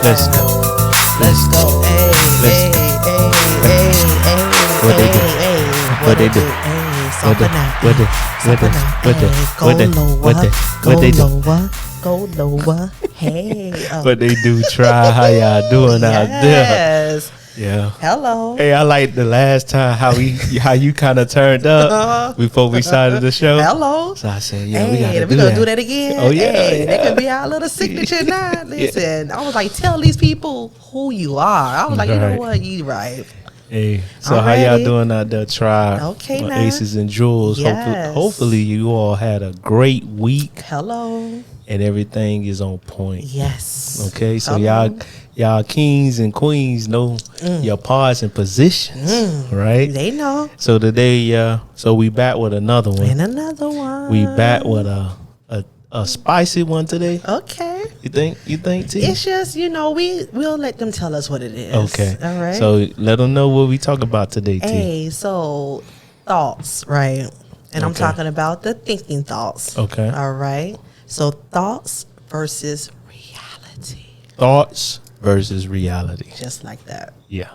Let's go. Let's go. Hey, Let's hey, hey, hey, What they do? hey, What they do? Hey, What they? What they? What they? What they? What they? What they? What they do? Go lower. Hey. What they do? Try. How y'all doing out there? Yes. Yeah. Hello. Hey, I like the last time how you kind of turned up before we started the show. Hello. So I said, yeah, Hey, we gonna do that again. Oh yeah, Hey, yeah. that could be our little signature now. Listen, I was like, tell these people who you are. I was like, you know Right. what, you right. Hey, so I'm how y'all ready. doing out there, Tribe? Okay, on now. Aces and Jewels. Yes. Hopefully you all had a great week Hello. and everything is on point. Yes. Okay, so Hello. y'all kings and queens know your parts and positions, right? They know. So today, so we back with another one. And another one. We back with a spicy one today. Okay. You think, T? It's just, we'll let them tell us what it is. Okay. All right. So let them know what we talk about today, T. Hey, so thoughts, right? And I'm Okay. talking about the thinking thoughts. Okay. All right. So thoughts versus reality. Thoughts versus reality. Just like that. Yeah.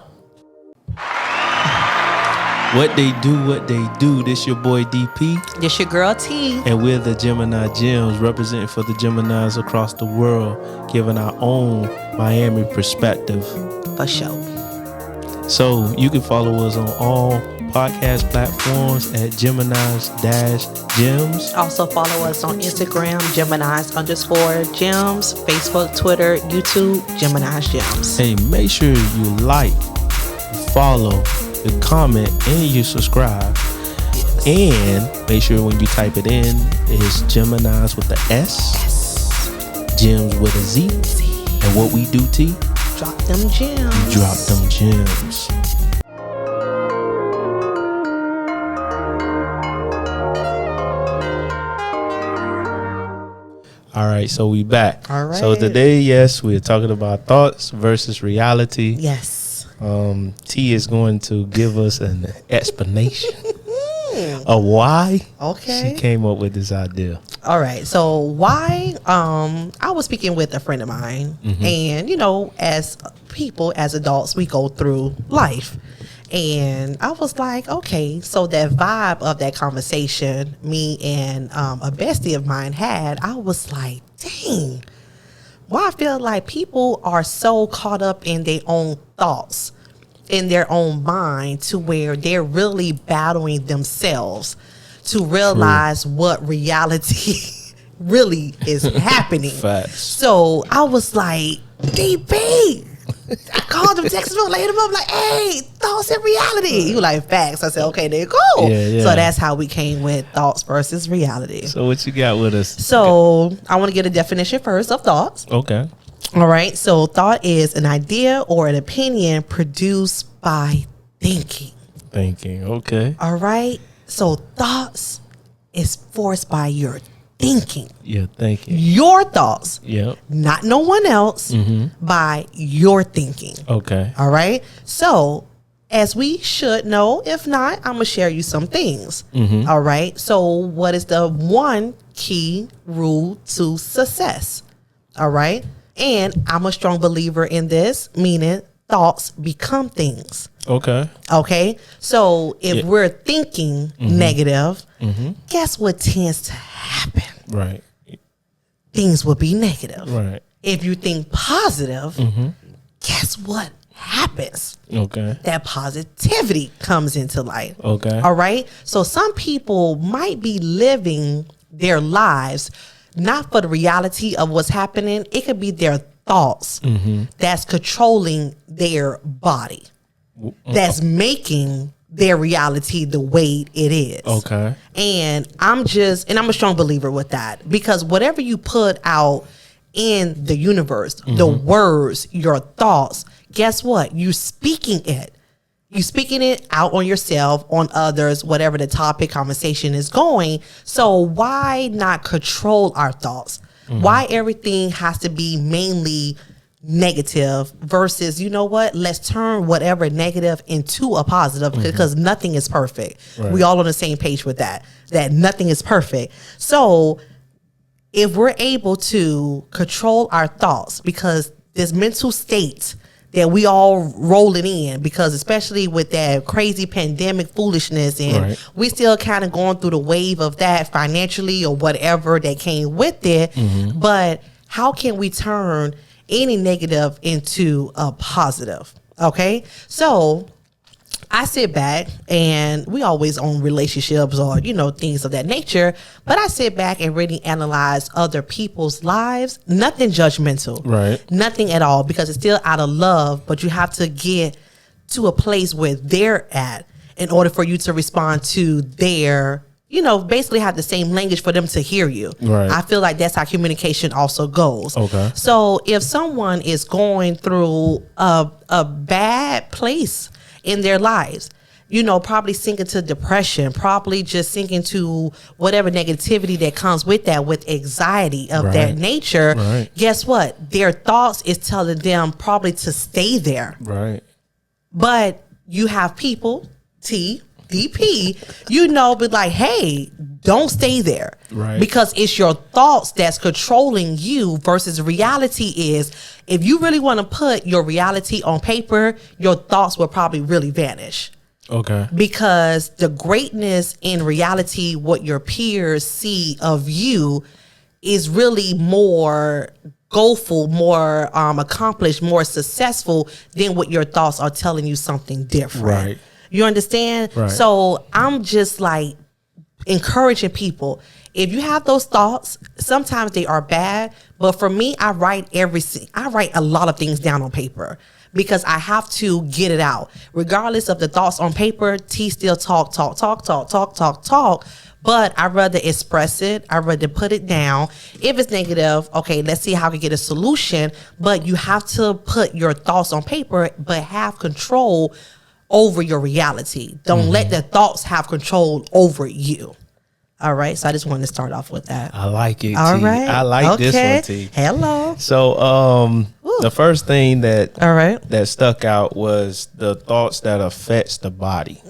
What they do. This your boy DP. This your girl T. And we're the Gemini Gems, representing for the Geminis across the world, giving our own Miami perspective. For sure. So You can follow us on all podcast platforms at Geminis-Gems. also follow us on Instagram, Geminis_Gems, Facebook, Twitter, YouTube, Geminis Gems. Hey, make sure you like, follow, you comment, and you subscribe. And make sure when you type it in, it's Geminis with the S, Gems with a Z. And what we do, T? Drop them gems. Drop them gems. All right, so we back. All right. So today, yes, we're talking about thoughts versus reality. Yes. T is going to give us an explanation of why Okay. she came up with this idea. All right. So why? I was speaking with a friend of mine, and as people, as adults, we go through life, and I was like, okay, so that vibe of that conversation, me and a bestie of mine had, I was like, dang. Why I feel like people are so caught up in their own thoughts, in their own mind, to where they're really battling themselves to realize what reality really is happening. Facts. So I was like, DP. I called him, texted him, laid him up, like, hey, thoughts and reality. He was like, facts. I said, okay, there you go. Yeah. So that's how we came with thoughts versus reality. So what you got with us? So I want to get a definition first of thoughts. Okay. All right. So thought is an idea or an opinion produced by thinking. Thinking. Okay. All right. So thoughts is forced by your thinking. Yeah, thinking. Your thoughts, Yep. not no one else, by your thinking. Okay. All right. So as we should know, if not, I'm going to share you some things. All right. So what is the one key rule to success? All right. And I'm a strong believer in this, meaning thoughts become things. Okay. Okay. So if Yeah. we're thinking negative, guess what tends to happen? Right. Things will be negative. Right. If you think positive, guess what happens? Okay. That positivity comes into life. Okay. All right. So some people might be living their lives not for the reality of what's happening. It could be their thoughts that's controlling their body, that's making their reality the way it is. Okay. And I'm a strong believer with that, because whatever you put out in the universe, the words, your thoughts, guess what? You're speaking it. You're speaking it out on yourself, on others, whatever the topic conversation is going. So why not control our thoughts? Why everything has to be mainly negative versus, you know what? Let's turn whatever negative into a positive, because nothing is perfect. Right. We all on the same page with that nothing is perfect. So if we're able to control our thoughts, because this mental state that we all rolling in, because especially with that crazy pandemic foolishness, and we still kind of going through the wave of that financially or whatever that came with it. But how can we turn any negative into a positive? Okay, so I sit back, and we always own relationships or, things of that nature. But I sit back and really analyze other people's lives. Nothing judgmental. Right. Nothing at all, because it's still out of love. But you have to get to a place where they're at in order for you to respond to their, basically have the same language for them to hear you. Right. I feel like that's how communication also goes. Okay. So if someone is going through a bad place in their lives, probably sinking to depression, probably just sinking to whatever negativity that comes with that, with anxiety of that nature. Right. Guess what? Their thoughts is telling them probably to stay there. Right. But you have people, DP, but like, hey, don't stay there. Right. Because it's your thoughts that's controlling you, versus reality is, if you really want to put your reality on paper, your thoughts will probably really vanish. Okay. Because the greatness in reality, what your peers see of you, is really more goalful, more accomplished, more successful than what your thoughts are telling you something different. Right. You understand? Right. So I'm just like encouraging people. If you have those thoughts, sometimes they are bad, but for me, I write a lot of things down on paper, because I have to get it out. Regardless of the thoughts on paper, T still talk. But I'd rather express it. I'd rather put it down. If it's negative, okay, let's see how we get a solution. But you have to put your thoughts on paper, but have control over your reality. Don't let the thoughts have control over you. All right. So I just wanted to start off with that. I like it. All right. I like this one, T. Hello. So the first thing that stuck out was the thoughts that affects the body.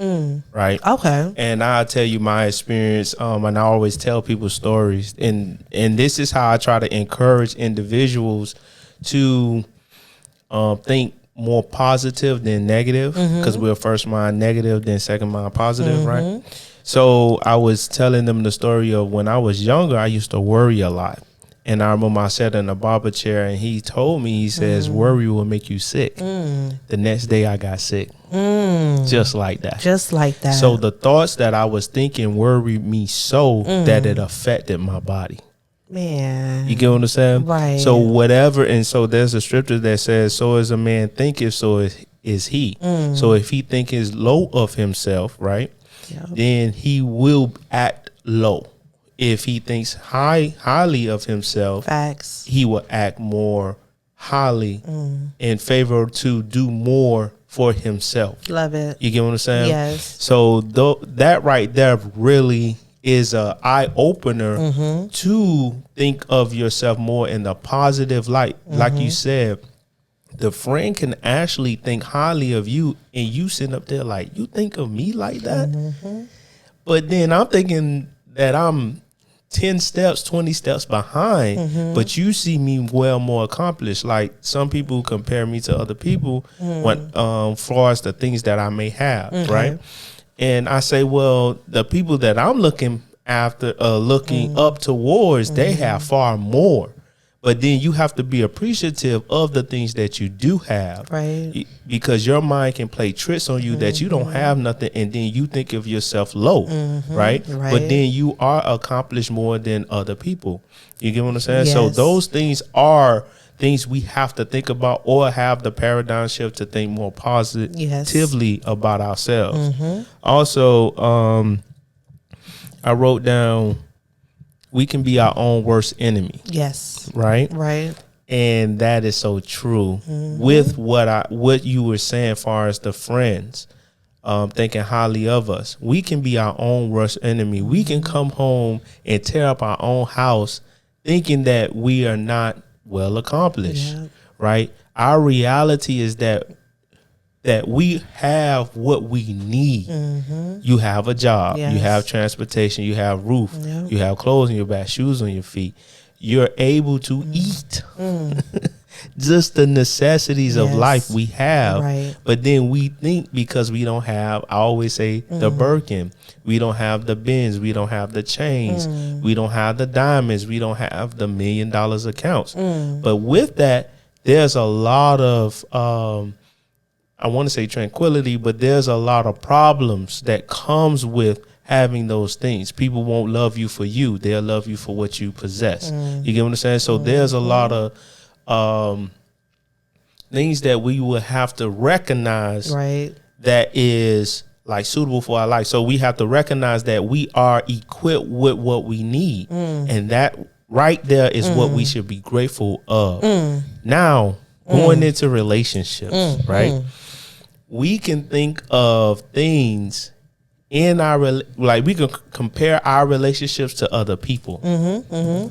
Right. Okay. And I'll tell you my experience. And I always tell people stories. And this is how I try to encourage individuals to think more positive than negative, because we're first mind negative, then second mind positive, right? So I was telling them the story of when I was younger, I used to worry a lot. And I remember I sat in a barber chair, and he told me, he says, worry will make you sick. The next day I got sick. Just like that. Just like that. So the thoughts that I was thinking worried me so that it affected my body. Man, you get what I'm saying? Right. So whatever, and so there's a scripture that says, "So as a man thinketh, so is he." So if he thinketh low of himself, right, then he will act low. If he thinks highly of himself, facts, he will act more highly in favor to do more for himself. Love it. You get what I'm saying? Yes. So that right there really is a eye opener to think of yourself more in the positive light. Like you said, the friend can actually think highly of you, and you sitting up there like, you think of me like that? But then I'm thinking that I'm 10 steps, 20 steps behind, but you see me well more accomplished. Like some people compare me to other people when far as the things that I may have, right? And I say, well, the people that I'm looking after, looking up towards, they have far more. But then you have to be appreciative of the things that you do have, right? Because your mind can play tricks on you that you don't have nothing, and then you think of yourself low, right? But then you are accomplished more than other people. You get what I'm saying? Yes. So those things are things we have to think about, or have the paradigm shift to think more positively about ourselves. Also, I wrote down, we can be our own worst enemy. Yes. Right? Right. And that is so true. With what you were saying as far as the friends thinking highly of us. We can be our own worst enemy. We can come home and tear up our own house thinking that we are not well accomplished, right? Our reality is that we have what we need. You have a job, you have transportation, you have roof, you have clothes on your back, shoes on your feet. You're able to eat. just the necessities of Yes. life we have. Right. But then we think because we don't have, I always say the Birkin, we don't have the Benz, we don't have the chains, we don't have the diamonds, we don't have the $1 million accounts. But with that, there's a lot of, I want to say tranquility, but there's a lot of problems that comes with having those things. People won't love you for you. They'll love you for what you possess. You get what I'm saying? So there's a lot of things that we will have to recognize Right. that is like suitable for our life. So we have to recognize that we are equipped with what we need. And that right there is what we should be grateful of. Now, going into relationships, right? We can think of things in our like we can compare our relationships to other people,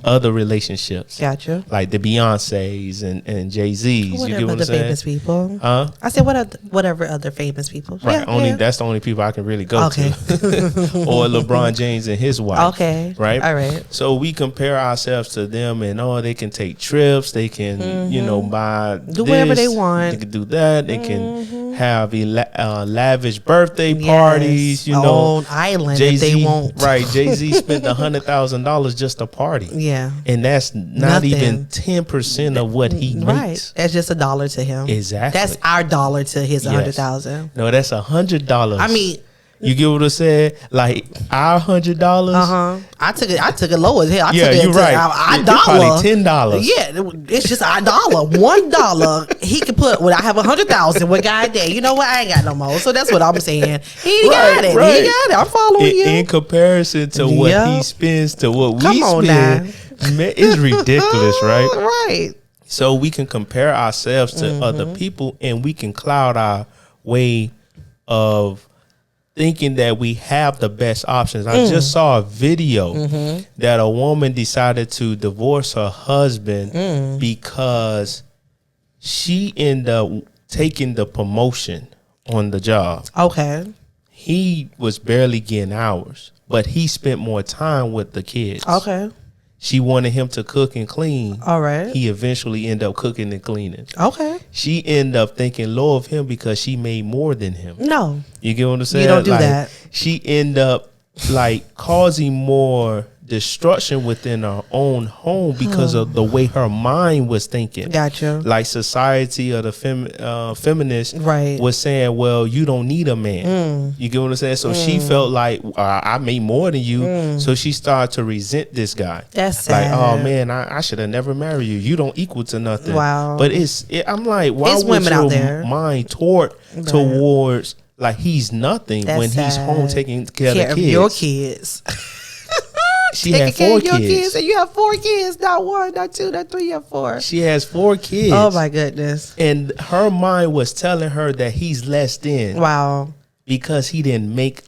other relationships. Gotcha. Like the Beyoncés and Jay-Z's. You Whatever get what other I'm saying? famous people. Huh? I said whatever other famous people. Right. That's the only people I can really go to. Or LeBron James and his wife. Okay. Right. All right. So we compare ourselves to them, and they can take trips. They can, buy Do whatever they want. They can do that. They can have lavish birthday parties. Own island if they want. Right. Jay-Z spent $100,000 just to party. Yeah. And that's not even 10% of what he Right. makes. That's just $1 to him. Exactly. That's our dollar to his Yes. 100,000. No, that's $100. I mean, you get what I said? Like our $100. I took it low as hell. I took it you're to right. our It's dollar. probably $10. Yeah, it's just our dollar. $1 he can put. Well, I have 100,000 with God day. You know what? I ain't got no more. So that's what I'm saying. He got it. Right. He got it. I'm following you. In comparison to what he spends to what we spend, man, it's ridiculous, right? Right. So we can compare ourselves to other people, and we can cloud our way of thinking that we have the best options. I just saw a video that a woman decided to divorce her husband because she ended up taking the promotion on the job. Okay. He was barely getting hours, but he spent more time with the kids. Okay. She wanted him to cook and clean. All right. He eventually ended up cooking and cleaning. Okay. She ended up thinking low of him because she made more than him. No. You get what I'm saying? You don't do that. She ended up causing more destruction within her own home because of the way her mind was thinking. Gotcha. Like society or the feminist was saying, well, you don't need a man. You get what I'm saying? So she felt like I made more than you. So she started to resent this guy. That's sad. Like, oh man, I should have never married you. You don't equal to nothing. Wow. But I'm like, why It's would women your out there. mind towards like he's nothing when he's home taking care of the kids? Your kids. She had 4 kids. And you have 4 kids, not 1, not 2, not 3, you have 4. She has 4 kids. Oh my goodness. And her mind was telling her that he's less than. Wow. Because he didn't make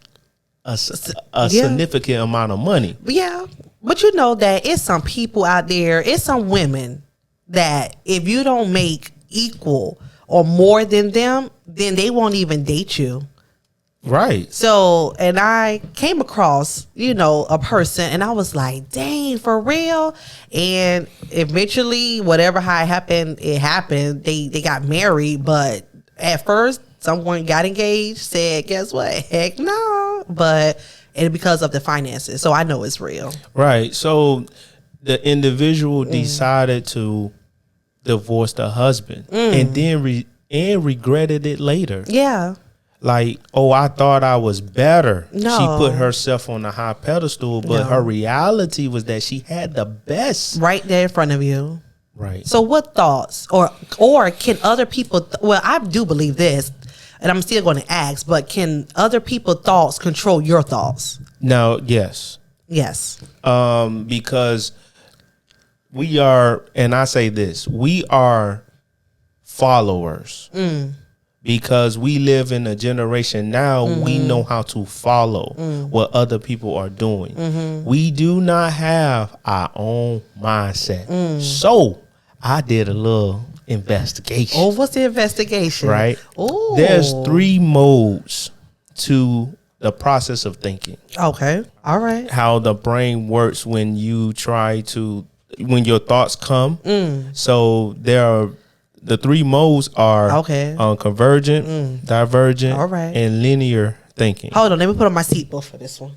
a significant amount of money. Yeah. But you know that it's some people out there, it's some women that if you don't make equal or more than them, then they won't even date you. Right. So, and I came across, a person and I was like, dang, for real? And eventually, how it happened. They got married, but at first, someone got engaged, said, guess what? Heck no. But it's because of the finances. So I know it's real. Right. So the individual decided to divorce the husband and then regretted it later. Yeah. Like, oh, I thought I was better. No. She put herself on a high pedestal, but her reality was that she had the best right there in front of you. Right. So what thoughts or can other people, well, I do believe this, and I'm still going to ask, but can other people's thoughts control your thoughts? Now, yes. Yes. Because we are, and I say this, we are followers. Because we live in a generation now, we know how to follow what other people are doing. We do not have our own mindset. So I did a little investigation. Oh, what's the investigation? Right? Oh, There's 3 modes to the process of thinking. Okay. All right. How the brain works when your thoughts come. So there are the three modes are Okay. Convergent, divergent, All right. and linear thinking. Hold on, let me put on my seatbelt for this one.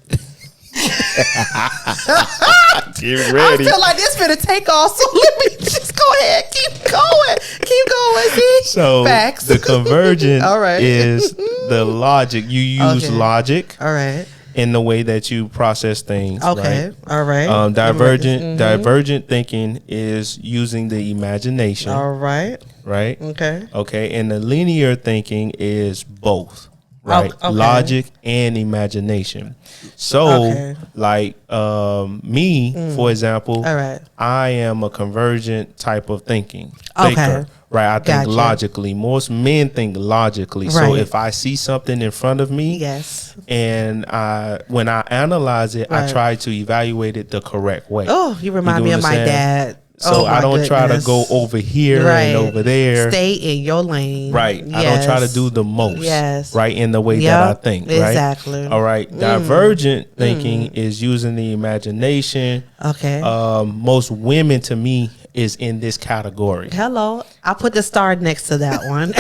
Get ready. I feel like this finna take off, so let me just go ahead. Keep going. See? So facts. the convergent All right. is the logic. You use Okay. logic All right. in the way that you process things. Okay. Right? All right. Divergent thinking is using the imagination. All right. Right. Okay. Okay. And the linear thinking is both. Right. Okay. Logic and imagination. So Okay. like me, for example, All right. I am a convergent type of thinker. Okay. Right. I think Gotcha. logically. Most men think logically. So Right. if I see something in front of me, Yes. and when I analyze it, I Right. try to evaluate it the correct way. Oh, you remind get me what of I'm my saying? dad. So Oh, my I don't try to goodness. go over here and over there. Stay in your lane. Right. Yes. I don't try to do the most. Yes. Right. In the way Yep, that I think. Right. exactly. All right. Divergent thinking is using the imagination. Okay. Most women to me is in this category. Hello. I put the star next to that one.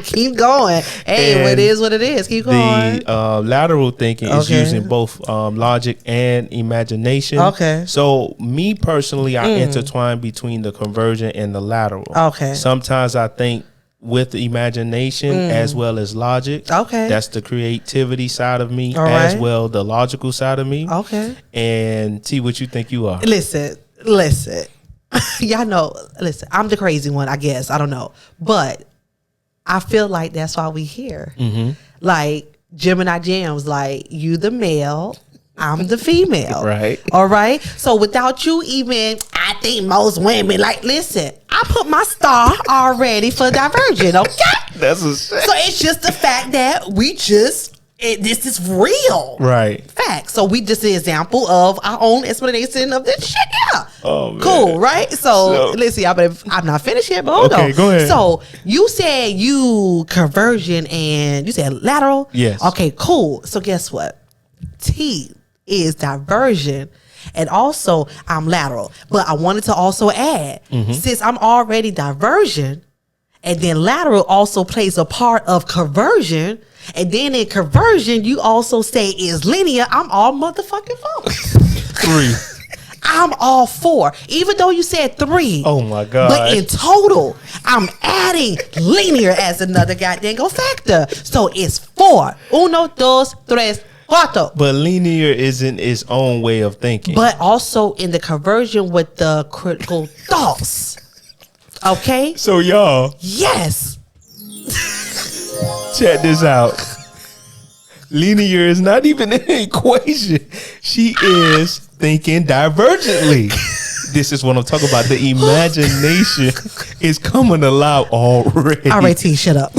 Keep going. Hey, And it is what it is. Keep going. The lateral thinking is Okay. using both logic and imagination. Okay. So me personally, I intertwine between the convergent and the lateral. Okay. Sometimes I think with the imagination as well as logic. Okay. That's the creativity side of me, All as right. well the logical side of me. Okay. And see what you think you are. Listen. Y'all know, listen, I'm the crazy one, I guess. I don't know. But I feel like that's why we here. Like Gemini Gemz, like you the male, I'm the female. Right. All right. So without you even, I think most women, like, listen, I put my star already for Divergent, okay? That's a shit. So it's just the fact that this is real. Right. Fact. So we just an example of our own explanation of this shit. Yeah. Oh, man. Cool, right? So listen, I'm not finished yet, but hold on. Okay, go ahead. So you said you conversion and you said lateral? Yes. Okay, cool. So guess what? T is diversion. And also I'm lateral. But I wanted to also add, since I'm already diversion, and then lateral also plays a part of conversion. And then in conversion, you also say is linear. I'm all motherfucking for. 3. I'm all 4. Even though you said 3. Oh my God. But in total, I'm adding linear as another goddamn factor. So it's 4. 1, 2, 3, 4. But linear isn't its own way of thinking. But also in the conversion with the critical thoughts. Okay? So y'all, Yes. check this out. Linear is not even an equation. She is thinking divergently. This is what I'm talking about. The imagination is coming alive already. All right, T, shut up.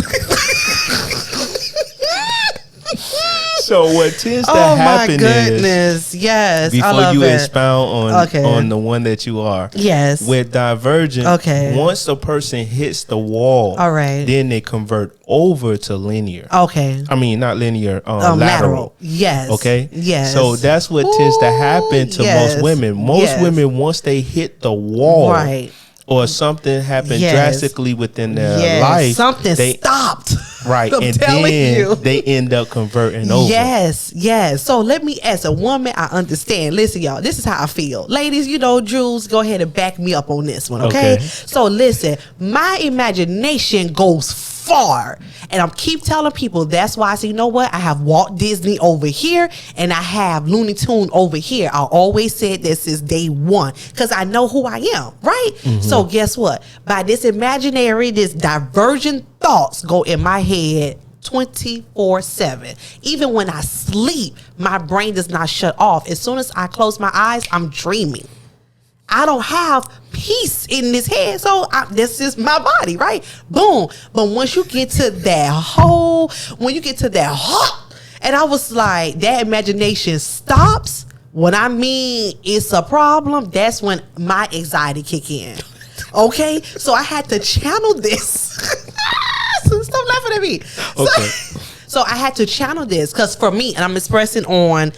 So what tends to Oh my happen is, goodness. Yes. I before love you it. expound Okay. on the one that you are, Yes. with divergent, Okay. once the person hits the wall, All right. then they convert over to linear. Okay. I mean, not linear, Lateral. lateral. Yes. Okay. Yes. So that's what tends to happen to yes. most women. Most Yes. women, once they hit the wall, Right. or something happened Yes. drastically within their Yes. life, Something they stopped. right, I'm and telling then you. they end up converting over. Yes, yes. So let me, as a woman, I understand. Listen, y'all, this is how I feel. Ladies, you know, Jules, go ahead and back me up on this one, okay? Okay. So listen, my imagination goes far. And I'm keep telling people that's why I say, you know what? I have Walt Disney over here and I have Looney Tune over here. I always said this since day one because I know who I am, right? So guess what? By this imaginary, this divergent thoughts go in my head 24/7. Even when I sleep, my brain does not shut off. As soon as I close my eyes, I'm dreaming. I don't have peace in this head. So this is my body, right? Boom. But once you get to that and I was like, that imagination stops. When I mean it's a problem, that's when my anxiety kick in. Okay? So I had to channel this. Stop laughing at me. Okay. So I had to channel this because for me, and I'm expressing on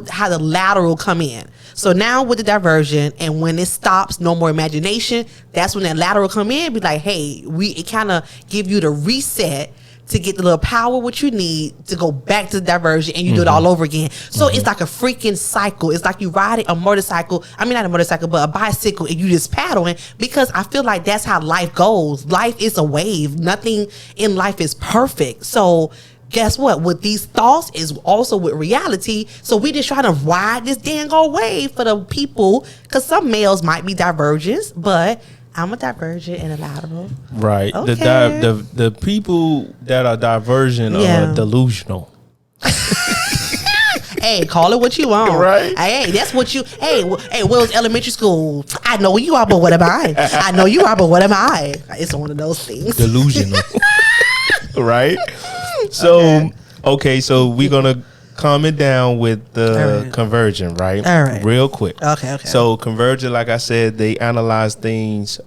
how the lateral come in. So now with the diversion, and when it stops, no more imagination, that's when that lateral come in, be like, hey, it kind of give you the reset to get the little power what you need to go back to the diversion, and you do it all over again. So it's like a freaking cycle. It's like you riding a motorcycle. I mean, not a motorcycle, but a bicycle, and you just paddling, because I feel like that's how life goes. Life is a wave. Nothing in life is perfect. So guess what? With these thoughts is also with reality. So we just try to ride this dang old wave for the people, because some males might be divergents, but I'm a divergent and a lateral. Right. Okay. The people that are divergent are delusional. Hey, call it what you want. Right. Hey, that's what you. Hey, Will's elementary school. I know you are, but what am I? I know you are, but what am I? It's one of those things. Delusional. Right. So okay, so we're gonna calm it down with the convergent, right? All right. Real quick. Okay. So convergent, like I said, they analyze things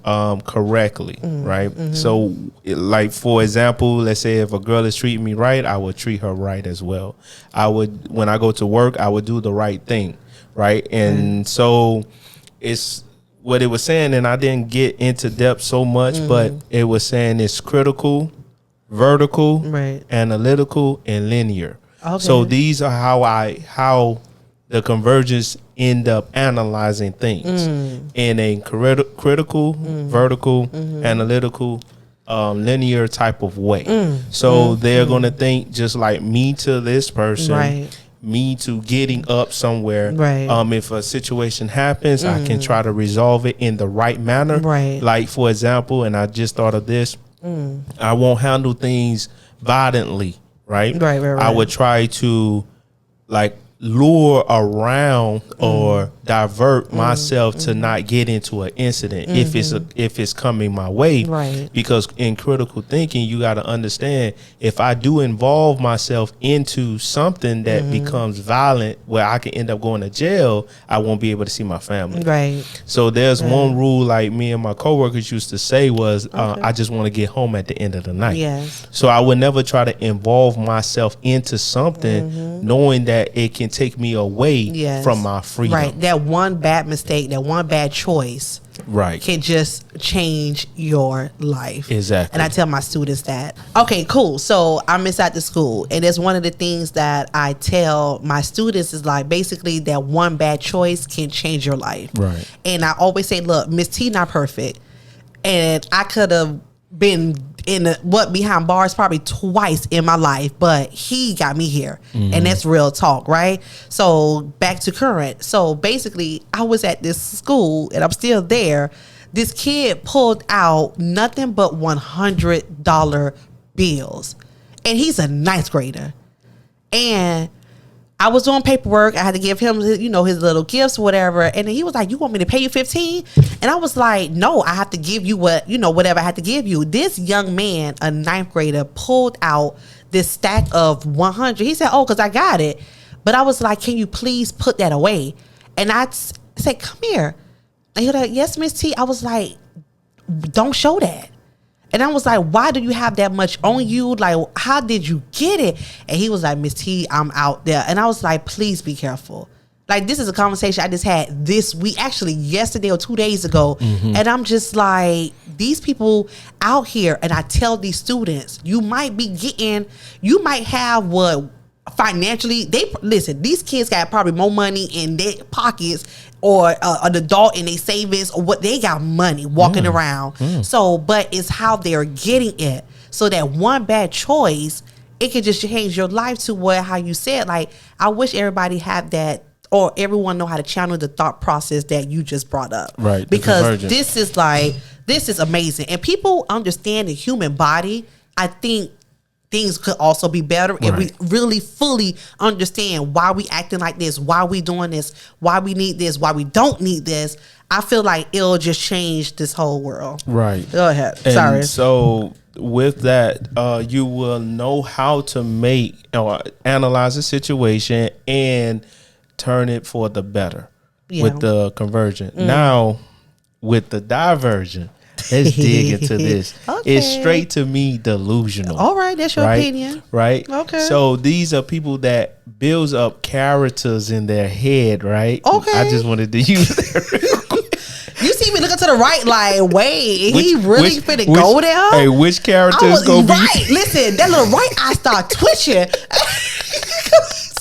correctly, right? So like, for example, let's say if a girl is treating me right, I would treat her right as well. When I go to work, I would do the right thing, right? And so it's what it was saying, and I didn't get into depth so much, but it was saying it's critical, vertical, analytical, and linear. Okay. So these are how the convergence end up analyzing things in a critical, vertical, analytical, linear type of way. So they're going to think just like me to this person, me to getting up somewhere. If a situation happens, I can try to resolve it in the right manner. Like, for example, and I just thought of this, I won't handle things violently. Right. I would try to like lure around or divert myself to not get into an incident if it's coming my way. Because in critical thinking, you got to understand, if I do involve myself into something that becomes violent where I can end up going to jail, I won't be able to see my family. So there's one rule, like me and my coworkers used to say, was I just want to get home at the end of the night. So I would never try to involve myself into something knowing that it can take me away from my freedom. That one bad mistake, that one bad choice can just change your life. Exactly. And I tell my students that. Okay, cool. So I'm inside the school, and it's one of the things that I tell my students is like, basically, that one bad choice can change your life. And I always say, look, Miss T not perfect, and I could have been behind bars probably twice in my life, but he got me here. And that's real talk, right? So back to current. So basically, I was at this school, and I'm still there. This kid pulled out nothing but $100 bills, and he's a ninth grader. And I was doing paperwork. I had to give him, his little gifts, whatever. And then he was like, "You want me to pay you 15?" And I was like, "No, I have to give you whatever I had to give you." This young man, a ninth grader, pulled out this stack of 100. He said, "Oh, because I got it." But I was like, "Can you please put that away?" And I said, "Come here." And he was like, "Yes, Miss T." I was like, "Don't show that." And I was like, "Why do you have that much on you? Like, how did you get it?" And he was like, "Miss T, I'm out there." And I was like, "Please be careful." Like, this is a conversation I just had this week, actually yesterday or 2 days ago. And I'm just like, these people out here, and I tell these students, you might have what financially, these kids got probably more money in their pockets or an adult in their savings, or what, they got money walking around. So, but it's how they're getting it. So that one bad choice, it can just change your life to how you said, like, I wish everybody had that, or everyone know how to channel the thought process that you just brought up. Because this is amazing. And people understand the human body. I think things could also be better if we really fully understand why we acting like this, why we doing this, why we need this, why we don't need this. I feel like it'll just change this whole world. Go ahead. And sorry. So with that, you will know how to make or analyze a situation and turn it for the better with the convergent. Now, with the divergent, Let's dig into this. Okay. It's straight to me delusional. All right, that's your opinion. Right? Okay. So these are people that builds up characters in their head, right? Okay. I just wanted to use that real quick. You see me looking to the right, like, wait, he really finna go there? Hey, which characters gonna be? Right, listen, that little right eye start twitching.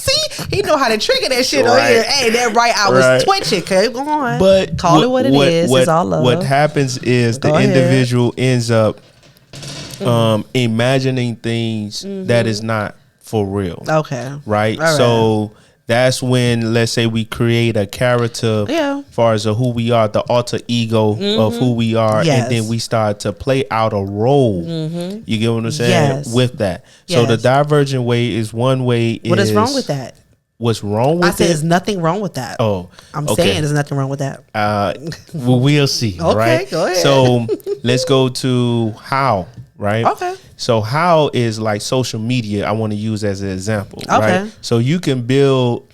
See, he know how to trigger that shit on here. Hey, that right eye was twitching. Okay, go on. But call it what it is. It's all love. What happens is the individual ends up imagining things that is not for real. Okay. Right? So that's when, let's say, we create a character as far as who we are, the alter ego of who we are, and then we start to play out a role. You get what I'm saying? Yes. With that. So the divergent way is one way. What is wrong with that? What's wrong with it? I said there's nothing wrong with that. Oh, I'm saying there's nothing wrong with that. Well, we'll see. Okay, right? Go ahead. So let's go to how. Right. Okay. So how is like social media? I want to use as an example. Okay. Right. So you can build.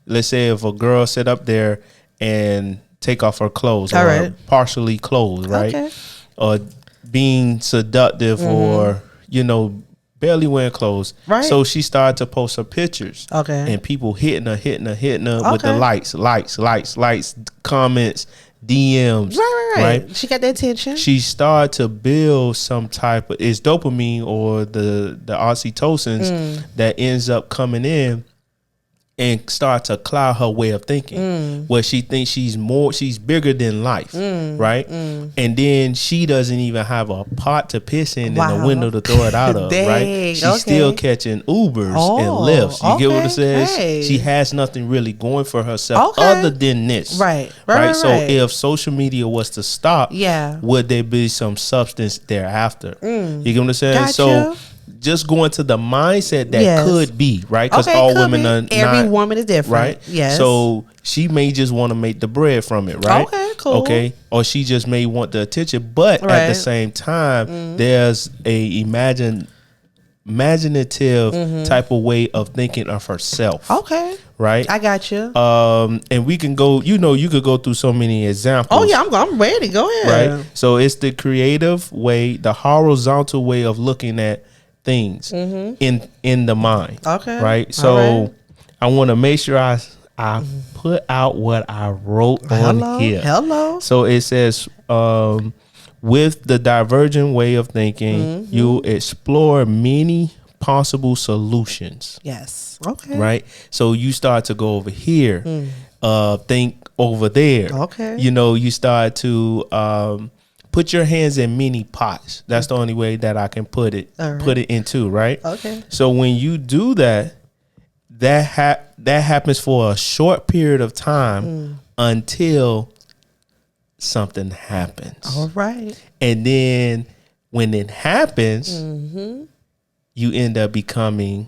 Let's say if a girl sit up there and take off her clothes, or partially clothed, right? Okay. Or being seductive, or barely wearing clothes. Right. So she started to post her pictures. Okay. And people hitting her with the likes, comments, DMs. Right. She got the attention. She started to build some type of, it's dopamine or the oxytocins that ends up coming in and start to cloud her way of thinking, where she thinks she's bigger than life, right? And then she doesn't even have a pot to piss in and a window to throw it out of, right? She's still catching Ubers and Lyfts. You get what I'm saying? Hey. She has nothing really going for herself other than this, right? So if social media was to stop, would there be some substance thereafter? You get what I'm saying? Gotcha. So just going to the mindset that could be, right? Because all women are every woman is different, right? Yes. So she may just want to make the bread from it, right? Okay, cool. Okay, or she just may want the attention, but at the same time, there's a imaginative type of way of thinking of herself. Okay. Right. I got you. And we can go. You could go through so many examples. Oh yeah, I'm ready. Go ahead. Right. So it's the creative way, the horizontal way of looking at things in the mind. Okay. Right. So I want to make sure I put out what I wrote on here. Hello. So it says, with the divergent way of thinking, you explore many possible solutions. Yes. Okay. Right. So you start to go over here, think over there. Okay. You start to put your hands in many pots. That's the only way that I can put it into, right? Okay. So when you do that happens for a short period of time until something happens. All right. And then when it happens, you end up becoming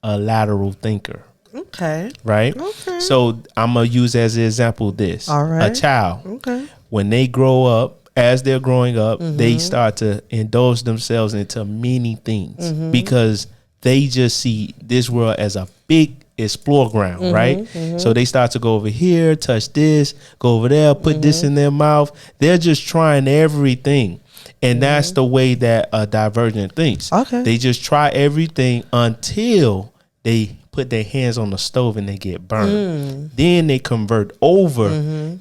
a lateral thinker. Okay. Right? Okay. So I'm going to use as an example this. All right. A child. Okay. When they grow up, as they're growing up, they start to indulge themselves into many things because they just see this world as a big explore ground, right? So they start to go over here, touch this, go over there, put this in their mouth. They're just trying everything. And that's the way that a divergent thinks. Okay. They just try everything until they put their hands on the stove and they get burned. Then they convert over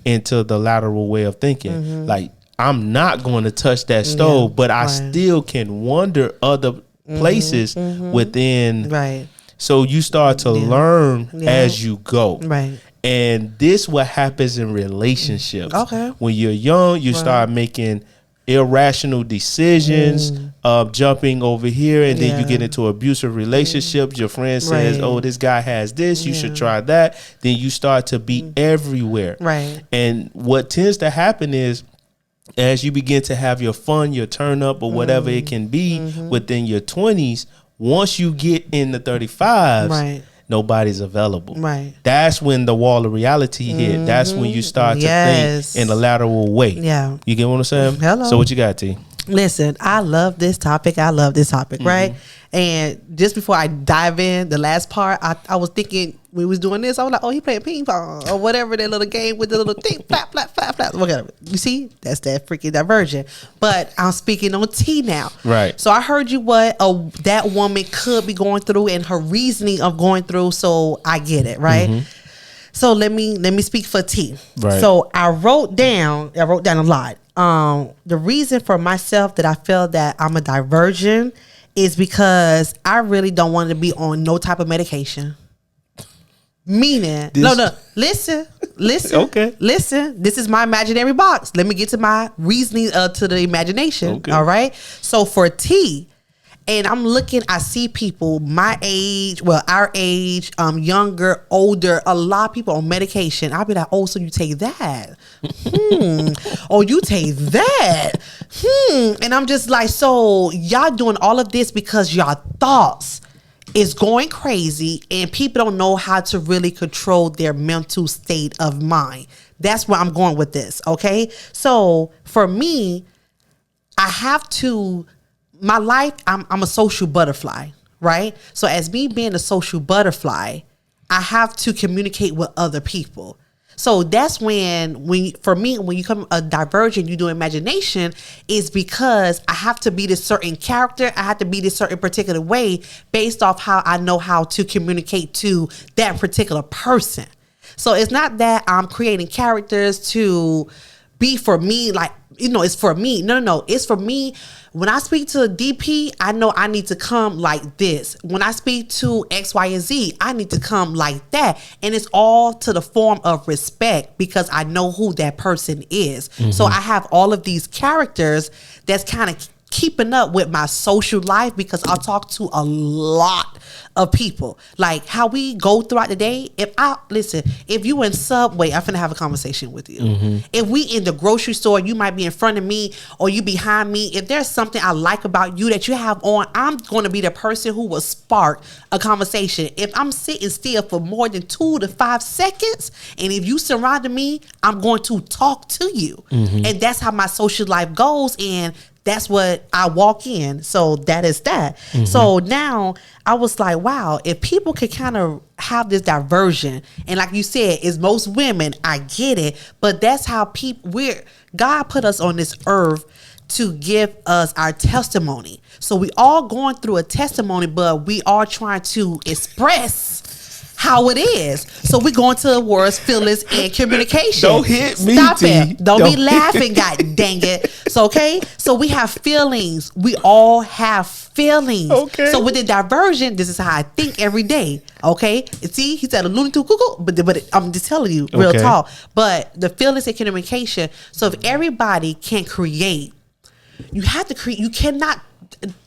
into the lateral way of thinking. Like, I'm not going to touch that stove, but I still can wander other places within. Right. So you start to learn as you go. Right. And this what happens in relationships. Okay. When you're young, you start making irrational decisions of jumping over here, and then you get into abusive relationships. Your friend says, oh, this guy has this, you should try that. Then you start to be everywhere. Right. And what tends to happen is, as you begin to have your fun, your turn up, or whatever it can be within your 20s, once you get in the 35s, nobody's available. Right. That's when the wall of reality hit. That's when you start to think in a lateral way. Yeah. You get what I'm saying? Hello. So what you got, T? Listen, I love this topic. Right? And just before I dive in, the last part, I was thinking when we was doing this, I was like, oh, he playing ping pong or whatever, that little game with the little thing, flap, flap, flap, flap, whatever. You see, that's that freaking diversion. But I'm speaking on T now. Right. So I heard you what that woman could be going through and her reasoning of going through. So I get it, right? Mm-hmm. So let me speak for T. Right. So I wrote down a lot. The reason for myself that I feel that I'm a divergent is because I really don't want to be on no type of medication. Meaning, listen. Okay. Listen, this is my imaginary box. Let me get to my reasoning to the imagination. Okay. All right. So for T, and I'm looking, I see people my age, our age, younger, older, a lot of people on medication. I'll be like, oh, so you take that? Oh, you take that? And I'm just like, so y'all doing all of this because y'all thoughts is going crazy and people don't know how to really control their mental state of mind. That's where I'm going with this, okay? So for me, I have to... my life, I'm a social butterfly, right? So as me being a social butterfly, I have to communicate with other people. So that's when you come a divergent, you do imagination, is because I have to be this certain character. I have to be this certain particular way based off how I know how to communicate to that particular person. So it's not that I'm creating characters to be for me, like, it's for me. No. It's for me. When I speak to a DP, I know I need to come like this. When I speak to X, Y, and Z, I need to come like that. And it's all to the form of respect because I know who that person is. Mm-hmm. So I have all of these characters that's kind of keeping up with my social life because I talk to a lot of people. Like how we go throughout the day. If you in Subway, I'm finna have a conversation with you. Mm-hmm. If we in the grocery store, you might be in front of me or you behind me. If there's something I like about you that you have on, I'm going to be the person who will spark a conversation. If I'm sitting still for more than 2 to 5 seconds, and if you surrounded me, I'm going to talk to you. Mm-hmm. And that's how my social life goes. And that's what I walk in. So that is that. Mm-hmm. So now I was like, wow, if people could kind of have this diversion, and like you said, it's most women, I get it, but that's how God put us on this earth to give us our testimony. So we all going through a testimony, but we are trying to express how it is. So we going to the words, feelings, and communication. Don't hit me. Stop it. Don't be laughing, god dang it. So okay. So we have feelings. We all have feelings. Okay. So with the diversion, this is how I think every day. Okay. See, he said a loony too cuckoo, but I'm just telling you, real talk. But the feelings and communication. So if everybody can create, you have to create. You cannot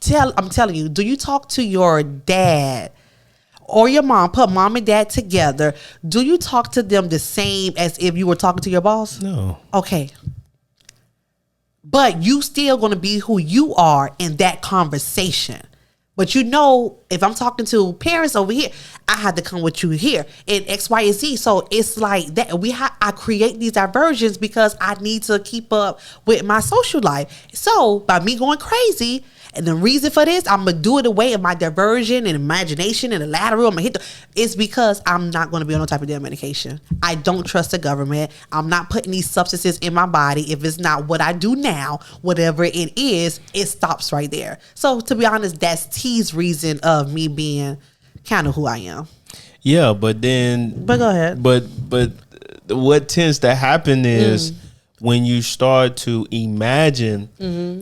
tell. I'm telling you. Do you talk to your dad or your mom, put mom and dad together, do you talk to them the same as if you were talking to your boss? No. Okay. But you still going to be who you are in that conversation. But if I'm talking to parents over here, I had to come with you here in X, Y, and Z. So it's like that. I create these diversions because I need to keep up with my social life. So by me going crazy, and the reason for this, I'm going to do it away in my diversion and imagination and the lateral. I'm going to it's because I'm not going to be on no type of damn medication. I don't trust the government. I'm not putting these substances in my body. If it's not what I do now, whatever it is, it stops right there. So to be honest, that's T's reason of me being kind of who I am. Yeah, but go ahead. But what tends to happen is when you start to imagine,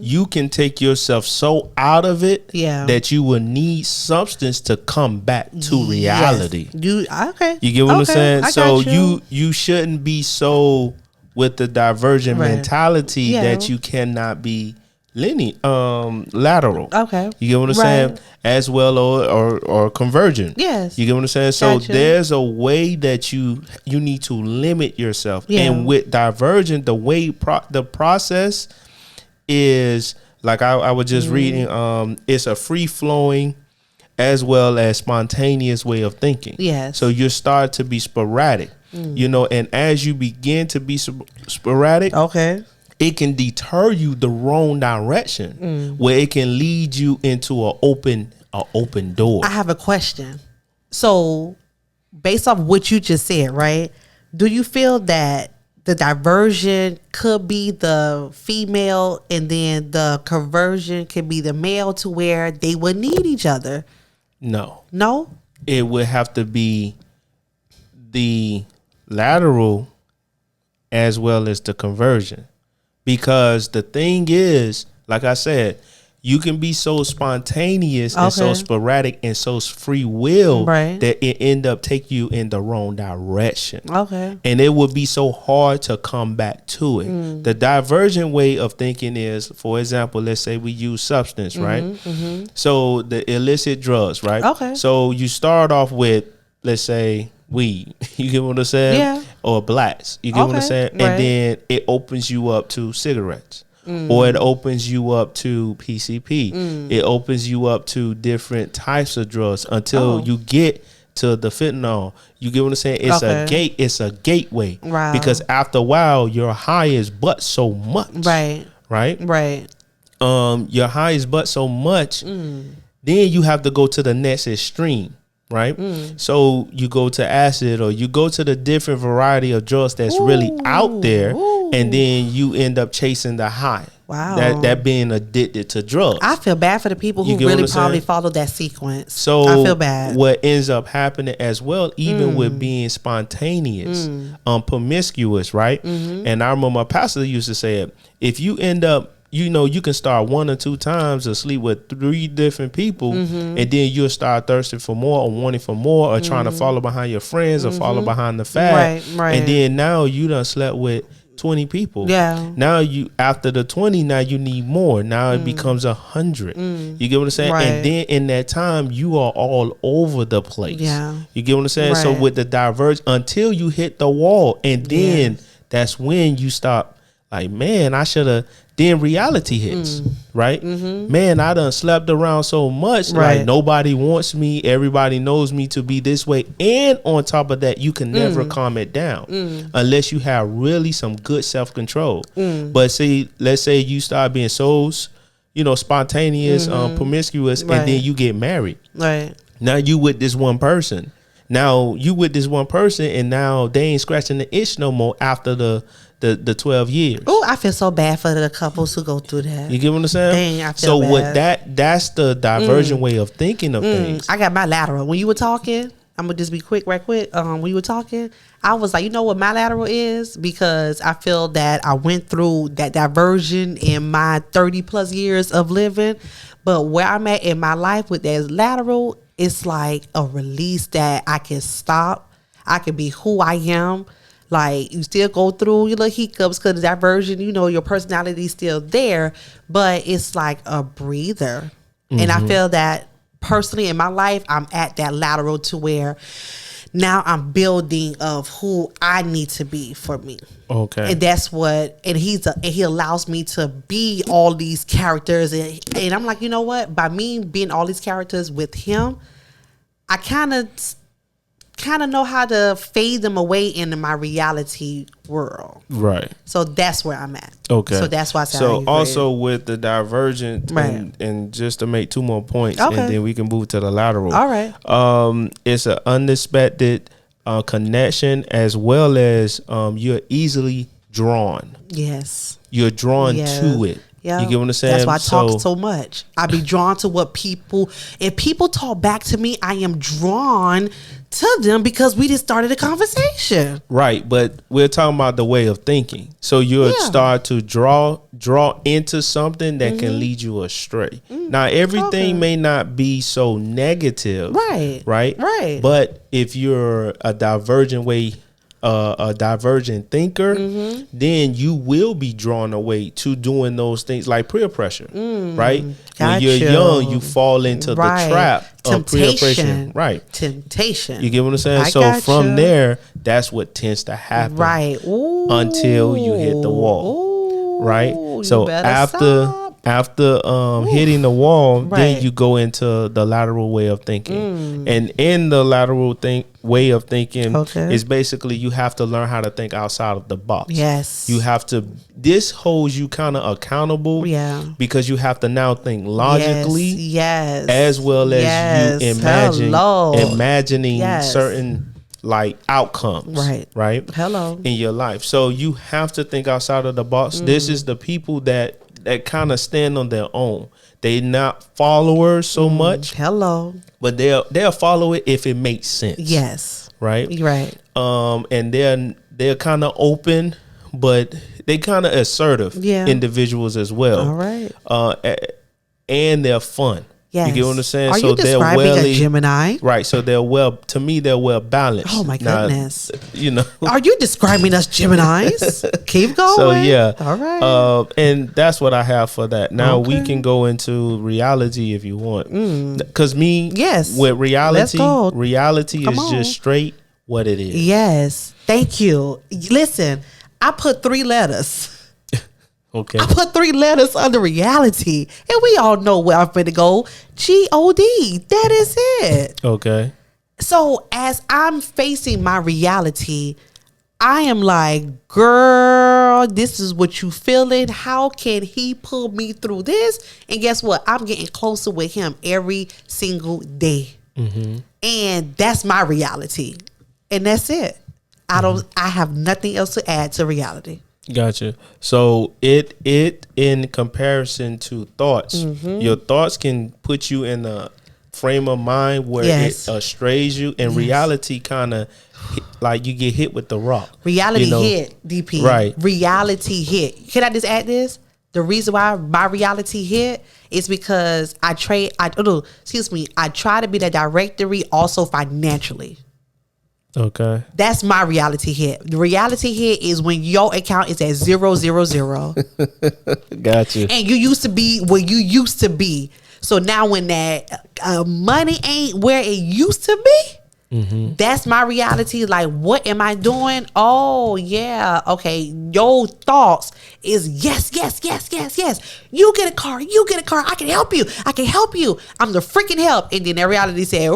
you can take yourself so out of it that you will need substance to come back to reality. Yes. You get what I'm saying? So you shouldn't be so with the divergent mentality that you cannot be lateral. Okay. You get what I'm saying? As well or convergent. Yes. You get what I'm saying? So there's a way that you need to limit yourself. Yeah. And with divergent, the way the process is like I was just reading, it's a free flowing as well as spontaneous way of thinking. Yes. So you start to be sporadic. And as you begin to be sporadic, it can deter you the wrong direction where it can lead you into an an open door. I have a question. So, based off what you just said, right? Do you feel that the diversion could be the female and then the conversion could be the male to where they would need each other? No. No? It would have to be the lateral as well as the conversion. Because the thing is, like I said, you can be so spontaneous and so sporadic and so free will that it end up take you in the wrong direction. Okay. And it would be so hard to come back to it. The divergent way of thinking is, for example, let's say we use substance, right? So the illicit drugs, right? Okay. So you start off with, let's say, weed. You get what I'm saying? Yeah. Or blacks. You get what I'm saying? And then it opens you up to cigarettes. Or it opens you up to PCP. It opens you up to different types of drugs until you get to the fentanyl. You get what I'm saying? It's a gate. It's a gateway. Wow. Because after a while, your high is but so much. Right. Your high is but so much. Then you have to go to the next extreme. Right. So you go to acid or you go to the different variety of drugs that's really out there. And then you end up chasing the high. Wow. That being addicted to drugs. I feel bad for the people who really probably follow that sequence. So I feel bad. What ends up happening as well, even with being spontaneous, promiscuous, right? And I remember my pastor used to say it. If you end up, you can start 1 or 2 times or sleep with 3 different people, and then you'll start thirsting for more or wanting for more or trying to follow behind your friends or follow behind the fad. Right. And then now you done slept with 20 people. Yeah. Now you after the 20, now you need more. Now it becomes 100. You get what I'm saying? Right. And then in that time, you are all over the place. Yeah. You get what I'm saying? Right. So with the diverge until you hit the wall, and then that's when you stop. Like, man, I should have. Then reality hits, right? Man, I done slept around so much. Like, nobody wants me. Everybody knows me to be this way. And on top of that, you can never calm it down unless you have really some good self-control. But see, let's say you start being so, spontaneous, promiscuous, and then you get married. Right. Now you with this one person. And now they ain't scratching the itch no more after the 12 years. Oh, I feel so bad for the couples who go through that. You get what I'm saying? Dang, I feel bad. What that's the divergent way of thinking of things. I got my lateral. When you were talking, I'm gonna just be right quick. When you were talking, I was like, you know what my lateral is? Because I feel that I went through that diversion in my 30 plus years of living. But where I'm at in my life with that lateral, it's like a release that I can stop. I can be who I am. Like, you still go through your little hiccups because that version, your personality is still there, but it's like a breather. And I feel that personally in my life, I'm at that lateral to where now I'm building of who I need to be for me. Okay. And that's what, and he allows me to be all these characters. And I'm like, you know what? By me being all these characters with him, I kind of know how to fade them away into my reality world. Right. So that's where I'm at. Okay. So that's why I said. So also with the divergent, and just to make 2 more points, and then we can move to the lateral. All right. It's an unexpected connection, as well as you're easily drawn. Yes. You're drawn to it. Yeah. You get what I'm saying? That's why I talk so much. I be drawn to what people, if people talk back to me, I am drawn to them because we just started a conversation. Right. But we're talking about the way of thinking. So you'll start to draw into something that can lead you astray. Now, everything may not be so negative. Right. Right. But if you're a divergent thinker, then you will be drawn away to doing those things like peer pressure, right? When you're young, you fall into the trap of peer pressure, right? Temptation. You get what I'm saying? From there, that's what tends to happen, right? Until you hit the wall, right? So after After hitting the wall, Right. then you go into the lateral way of thinking. And in the lateral way of thinking is basically you have to learn how to think outside of the box. Yes. You have to, this holds you kind of accountable because you have to now think logically as well as you imagining certain like outcomes, right? In your life. So you have to think outside of the box. This is the people that kind of stand on their own. They not followers so much. But they'll follow it if it makes sense. Right. And they're kind of open, but they kind of assertive individuals as well. And they're fun. You get what I'm saying? Are you describing a Gemini? Right. So they're to me, they're well balanced. Oh my goodness. Now, are you describing us Geminis? Keep going. So yeah. All right. And that's what I have for that. Now we can go into reality if you want. Because with reality is just straight what it is. Yes. Thank you. Listen, I put 3 letters. Okay. I put 3 letters under reality, and we all know where I'm finna go. G-O-D. That is it. Okay. So as I'm facing my reality, I am like, girl, this is what you feeling. How can he pull me through this? And guess what? I'm getting closer with him every single day. And that's my reality. And that's it. I have nothing else to add to reality. Gotcha. So it in comparison to thoughts, your thoughts can put you in a frame of mind where it strays you, and reality kind of like you get hit with the rock. Reality hit, DP. Right. Reality hit. Can I just add this? The reason why my reality hit is because I try to be the directory also financially. Okay. That's my reality hit. The reality hit is when your account is at 000. Gotcha. And you used to be where you used to be. So now when that money ain't where it used to be, that's my reality. Like, what am I doing? Oh, yeah. Okay. Your thoughts is yes. You get a car. I can help you. I'm the freaking help. And then that reality said,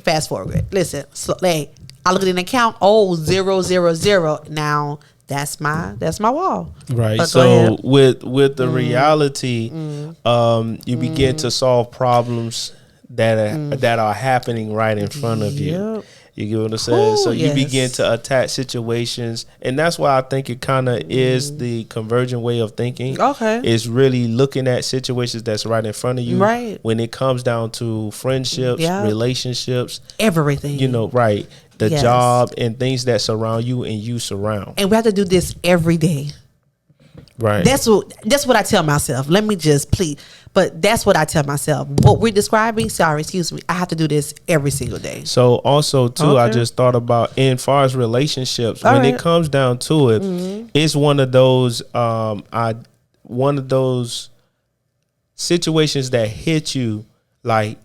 fast forward. Listen, so, like, I look at an account. Oh, 000. Now that's my wall. Right. But so with the reality, you begin to solve problems that are happening right in front of you. You get what I'm saying? So you begin to attack situations, and that's why I think it kind of is the convergent way of thinking. Okay, is really looking at situations that's right in front of you. Right. When it comes down to friendships, relationships, everything. Right. The job and things that surround you and you surround. And we have to do this every day. Right. That's what I tell myself. Let me just plead. But that's what I tell myself. What we're describing, I have to do this every single day. So also too, I just thought about in far as relationships, when it comes down to it, it's one of those situations that hit you like,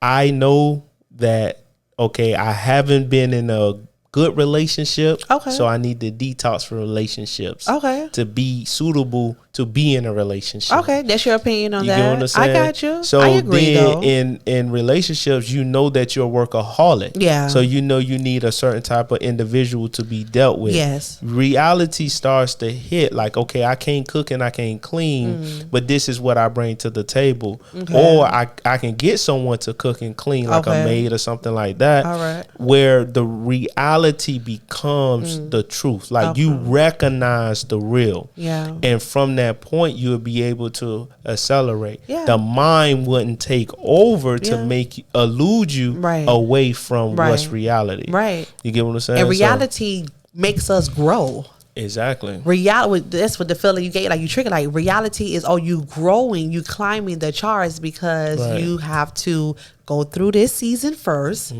I know that, okay, I haven't been in a good relationship. Okay. So I need to detox from relationships. Okay. To be suitable to be in a relationship. Okay. That's your opinion on that. You get what I'm saying? I got you. So I agree, then in relationships, you know that you're a workaholic. Yeah. So you know you need a certain type of individual to be dealt with. Yes. Reality starts to hit like, okay, I can't cook and I can't clean, but this is what I bring to the table. Okay. Or I can get someone to cook and clean, like a maid or something like that. All right. Where the reality becomes the truth. Like you recognize the real. Yeah. And from that point, you'll be able to accelerate. Yeah. The mind wouldn't take over to make elude you away from what's reality. Right. You get what I'm saying? And reality makes us grow. Exactly. Reality, that's what the feeling you get. Like you trigger. Like reality is, you growing, you climbing the charts because you have to go through this season first.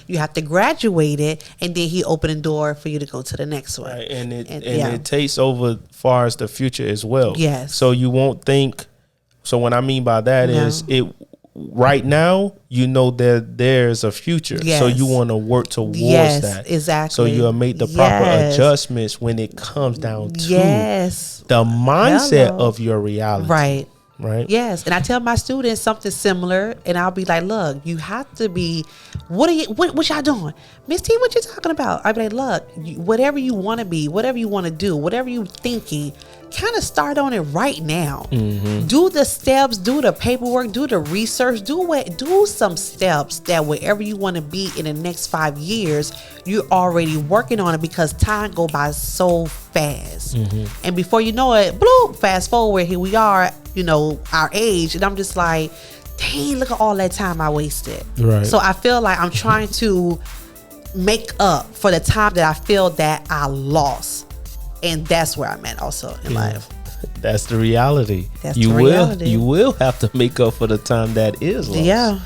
You have to graduate it, and then he open a door for you to go to the next one. Right, and it takes over far as the future as well. Yes. So you won't think. So what I mean by that is right now, you know that there's a future. Yes. So you want to work towards Yes, that. exactly. So you'll make the proper adjustments when it comes down to the mindset of your reality. Right. Right. Yes. And I tell my students something similar, and I'll be like, look, you have to be, what y'all doing? Miss T, what you talking about? I'll be like, look, whatever you want to be, whatever you want to do, whatever you thinking, kind of start on it right now. Mm-hmm. Do the steps, do the paperwork, do the research, do some steps that wherever you want to be in the next 5 years, you're already working on it, because time go by so fast. Mm-hmm. And before you know it, bloop, fast forward, here we are, you know, our age. And I'm just like, dang, look at all that time I wasted. Right. So I feel like I'm trying to make up for the time that I feel that I lost. And that's where I'm at also in life. That's the reality. You will have to make up for the time that is lost. Yeah.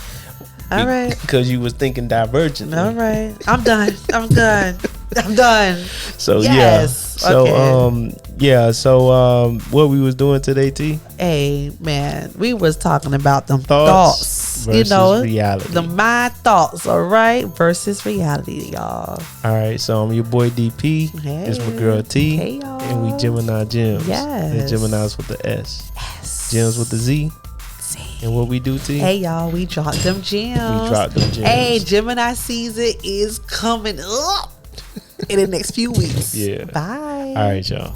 All right. Because you was thinking divergently. All right. I'm done. I'm done. I'm done. So yes. So okay. So what we was doing today, T? Hey man, we was talking about them thoughts you know, reality. The mind thoughts, all right, versus reality, y'all. All right, so I'm your boy DP. Hey. It's my girl T. Hey, y'all. And we Gemini Gemz. Yes. And Geminis with the S. Yes. Gems with the Z. And what we do, T? Hey y'all, we dropped them gems. We dropped them gems. Hey, Gemini season is coming up in the next few weeks. Yeah. Bye. All right, y'all.